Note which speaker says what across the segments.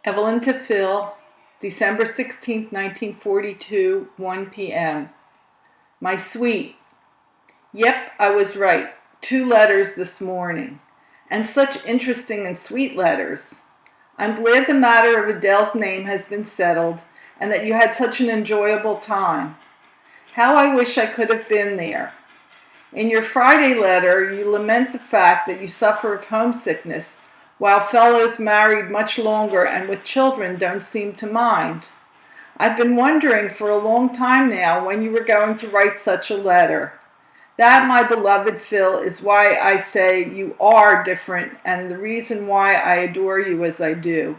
Speaker 1: Evelyn to Phil, December 16th, 1942, 1 p.m. My sweet. Yep, I was right. 2 letters this morning. And such interesting and sweet letters. I'm glad the matter of Adele's name has been settled and that you had such an enjoyable time. How I wish I could have been there. In your Friday letter, you lament the fact that you suffer of homesickness, while fellows married much longer and with children don't seem to mind. I've been wondering for a long time now when you were going to write such a letter. That, my beloved Phil, is why I say you are different and the reason why I adore you as I do.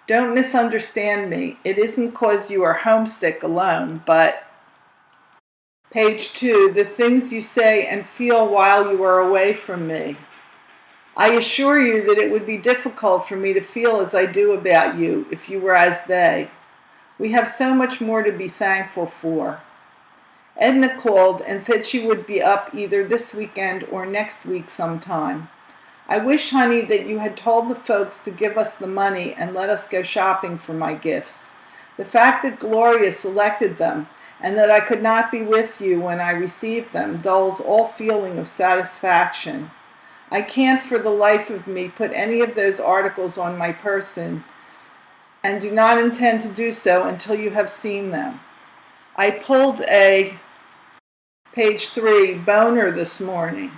Speaker 1: Don't misunderstand me. It isn't 'cause you are homesick alone, but... Page 2, the things you say and feel while you are away from me. I assure you that it would be difficult for me to feel as I do about you if you were as they. We have so much more to be thankful for. Edna called and said she would be up either this weekend or next week sometime. I wish, honey, that you had told the folks to give us the money and let us go shopping for my gifts. The fact that Gloria selected them and that I could not be with you when I received them dulls all feeling of satisfaction. I can't for the life of me put any of those articles on my person and do not intend to do so until you have seen them. I pulled a, page 3, boner this morning.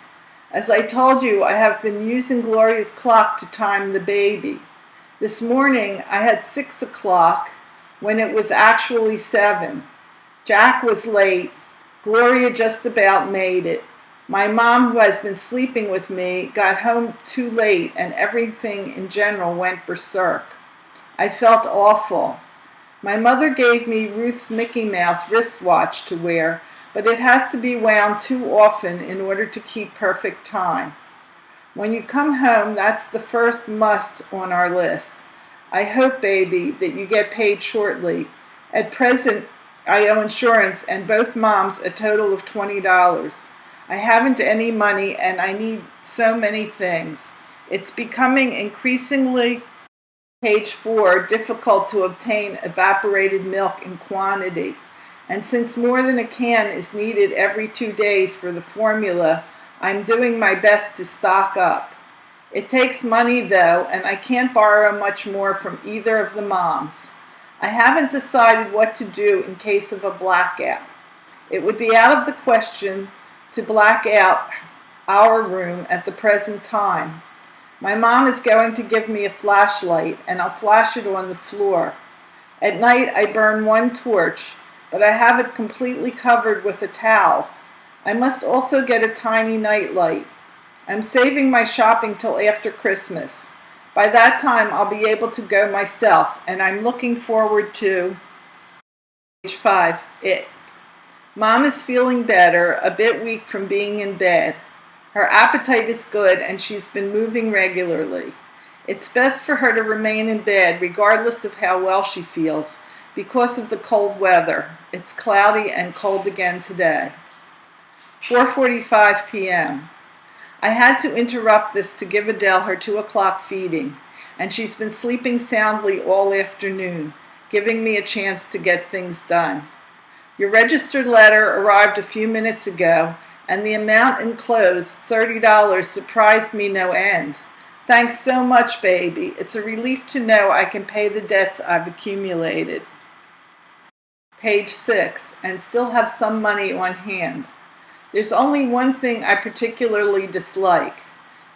Speaker 1: As I told you, I have been using Gloria's clock to time the baby. This morning I had 6 o'clock when it was actually 7. Jack was late. Gloria just about made it. My mom, who has been sleeping with me, got home too late and everything in general went berserk. I felt awful. My mother gave me Ruth's Mickey Mouse wristwatch to wear, but it has to be wound too often in order to keep perfect time. When you come home, that's the first must on our list. I hope, baby, that you get paid shortly. At present, I owe insurance and both moms a total of $20. I haven't any money and I need so many things. It's becoming increasingly, page 4, difficult to obtain evaporated milk in quantity. And since more than a can is needed every 2 days for the formula, I'm doing my best to stock up. It takes money though, and I can't borrow much more from either of the moms. I haven't decided what to do in case of a blackout. It would be out of the question to black out our room at the present time. My mom is going to give me a flashlight and I'll flash it on the floor. At night I burn one torch, but I have it completely covered with a towel. I must also get a tiny night light. I'm saving my shopping till after Christmas. By that time I'll be able to go myself, and I'm looking forward to, page 5, it. Mom is feeling better, a bit weak from being in bed. Her appetite is good and she's been moving regularly. It's best for her to remain in bed regardless of how well she feels because of the cold weather. It's cloudy and cold again today. 4:45 p.m. I had to interrupt this to give Adele her 2 o'clock feeding, and she's been sleeping soundly all afternoon, giving me a chance to get things done. Your registered letter arrived a few minutes ago, and the amount enclosed, $30, surprised me no end. Thanks so much, baby. It's a relief to know I can pay the debts I've accumulated. Page 6, and still have some money on hand. There's only one thing I particularly dislike.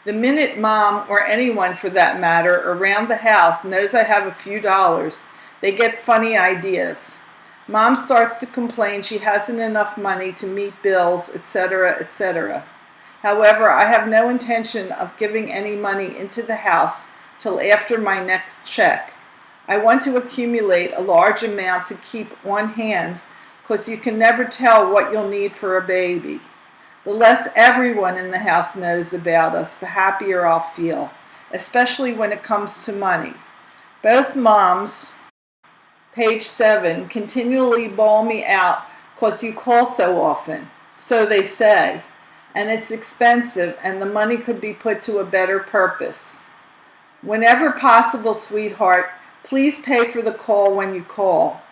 Speaker 1: The minute Mom, or anyone for that matter, around the house knows I have a few dollars, they get funny ideas. Mom starts to complain she hasn't enough money to meet bills, etc., etc. However, I have no intention of giving any money into the house till after my next check. I want to accumulate a large amount to keep on hand, because you can never tell what you'll need for a baby. The less everyone in the house knows about us, the happier I'll feel, especially when it comes to money. Both moms, page 7, continually bawl me out because you call so often, so they say, and it's expensive and the money could be put to a better purpose. Whenever possible, sweetheart, Please pay for the call when you call.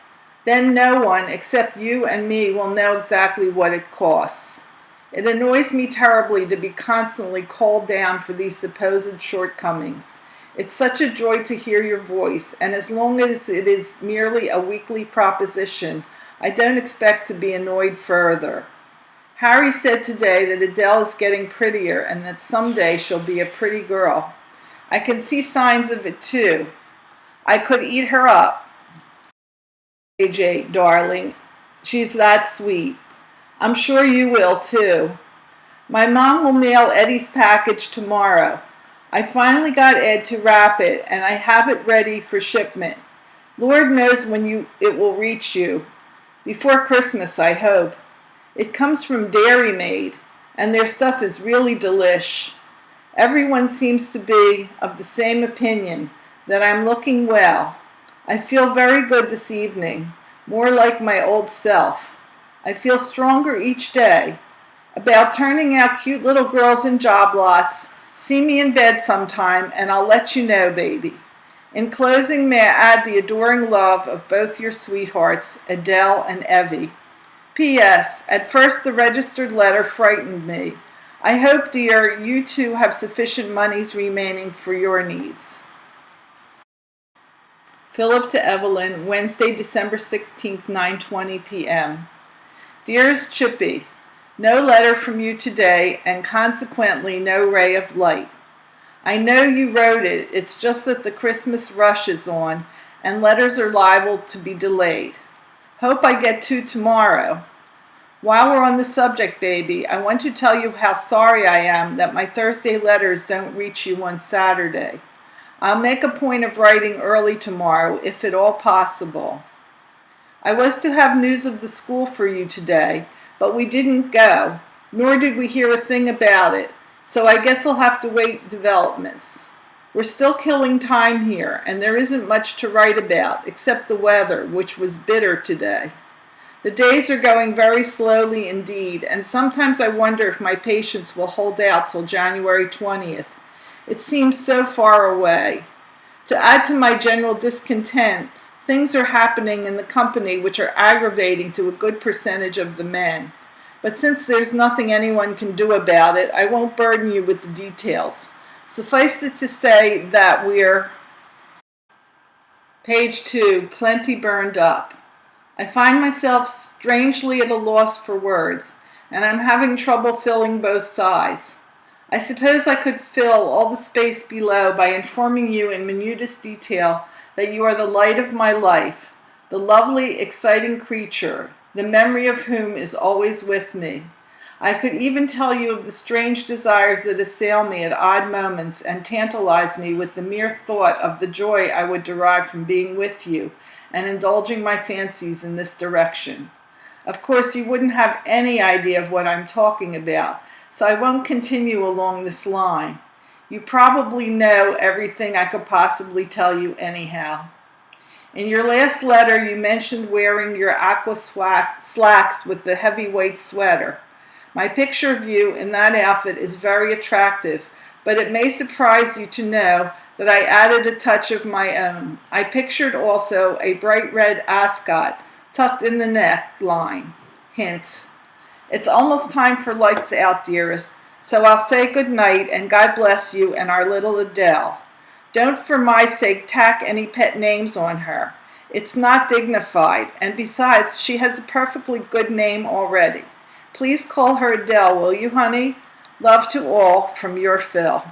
Speaker 1: Then no one except you and me will know exactly what it costs. It annoys me terribly to be constantly called down for these supposed shortcomings. It's such a joy to hear your voice, and as long as it is merely a weekly proposition, I don't expect to be annoyed further. Harry said today that Adele is getting prettier and that someday she'll be a pretty girl. I can see signs of it too. I could eat her up. AJ, darling, she's that sweet. I'm sure you will too. My mom will mail Eddie's package tomorrow. I finally got Ed to wrap it, and I have it ready for shipment. Lord knows when it will reach you. Before Christmas, I hope. It comes from Dairy Maid, and their stuff is really delish. Everyone seems to be of the same opinion, that I'm looking well. I feel very good this evening, more like my old self. I feel stronger each day. About turning out cute little girls in job lots, see me in bed sometime, and I'll let you know, baby. In closing, may I add the adoring love of both your sweethearts, Adele and Evie. P.S. At first the registered letter frightened me. I hope, dear, you two have sufficient monies remaining for your needs. Philip to Evelyn, Wednesday, December 16th, 9:20 p.m. Dearest Chippy, no letter from you today, and consequently no ray of light. I know you wrote it, it's just that the Christmas rush is on, and letters are liable to be delayed. Hope I get to tomorrow. While we're on the subject, baby, I want to tell you how sorry I am that my Thursday letters don't reach you on Saturday. I'll make a point of writing early tomorrow, if at all possible. I was to have news of the school for you today, but we didn't go, nor did we hear a thing about it, so I guess I'll have to wait developments. We're still killing time here, and there isn't much to write about, except the weather, which was bitter today. The days are going very slowly indeed, and sometimes I wonder if my patience will hold out till January 20th. It seems so far away. To add to my general discontent, things are happening in the company which are aggravating to a good percentage of the men. But since there's nothing anyone can do about it, I won't burden you with the details. Suffice it to say that we're... Page 2, plenty burned up. I find myself strangely at a loss for words, and I'm having trouble filling both sides. I suppose I could fill all the space below by informing you in minutest detail that you are the light of my life, the lovely, exciting creature, the memory of whom is always with me. I could even tell you of the strange desires that assail me at odd moments and tantalize me with the mere thought of the joy I would derive from being with you and indulging my fancies in this direction. Of course, you wouldn't have any idea of what I'm talking about, so I won't continue along this line. You probably know everything I could possibly tell you anyhow. In your last letter, you mentioned wearing your aqua slacks with the heavyweight sweater. My picture of you in that outfit is very attractive, but it may surprise you to know that I added a touch of my own. I pictured also a bright red ascot tucked in the neckline. Hint. It's almost time for lights out, dearest, so I'll say good night and God bless you and our little Adele. Don't for my sake tack any pet names on her. It's not dignified, and besides, she has a perfectly good name already. Please call her Adele, will you, honey? Love to all from your Phil.